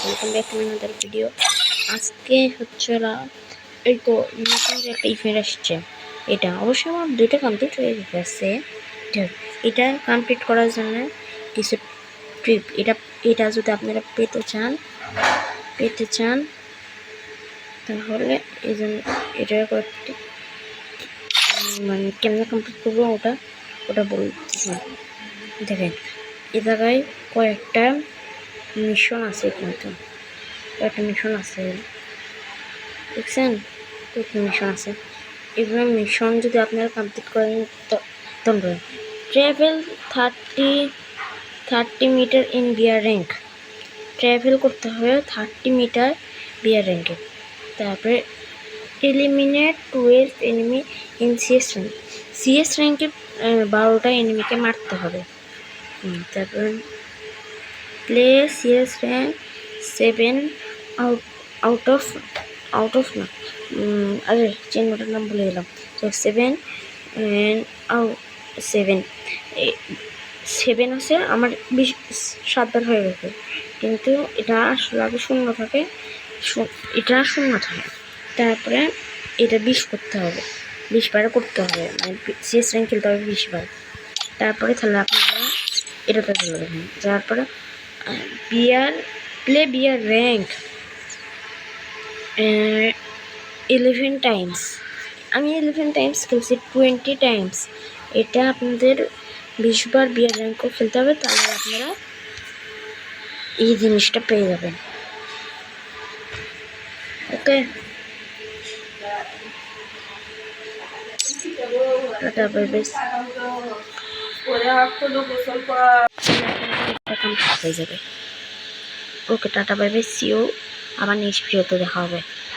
Welcome back to another video. আজকে হচ্ছে এই তো নতুন একটা ইভেন্ট আসছে। এটা অবশ্যই আমার দুইটা কমপ্লিট হয়ে গেছে। এটা কমপ্লিট করার জন্য কিছু ট্রিপ এটা যদি আপনারা পেতে চান তাহলে এই জন্য এটা করতে মানে কেমন কমপ্লিট করবো ওটা বলতেছি। দেখেন এ জায়গায় কয়েকটা মিশন আছে, কিন্তু কয়েকটা মিশন আছে দেখছেন, কয়েকটা মিশন আছে। এগুলো মিশন যদি আপনারা কমপ্লিট করেন তখন travel 30 metre in rear rank, travel করতে হবে 30 মিটার বিয়ার র্যাঙ্কে। তারপরে এলিমিনেট 12 এনিমি ইন সিএস র্যাঙ্কে 12টা এনিমিকে মারতে হবে। তারপর play CS rank 7 out of না, আরে চিহ্নটার নাম ভুলে গেলাম। তো 7 আছে, আমার 7 বার হয়ে গেছে, কিন্তু এটা আসলে আগে শূন্য থাকে, তারপরে এটা 20 করতে হবে, 20 বার করতে হবে, মানে সিএস র্যাঙ্ক খেলতে হবে 20 বার। তারপরে তাহলে আপনারা এটাতে চলে যাবেন। তারপরে বিয়ার র্যাঙ্ক 11 টাইমস, আমি 11 টাইমস খেলছি, 20 টাইমস। এটা আপনাদের 20 বার বিয়ার র্যাঙ্কও খেলতে হবে, তাহলে আপনারা এই জিনিসটা পেয়ে যাবেন। ওকে, টাটা বাই বাই, হয়ে যাবে। Okay, tata bye bye, see you, আবার নেক্সট ভিডিওতে দেখা হবে।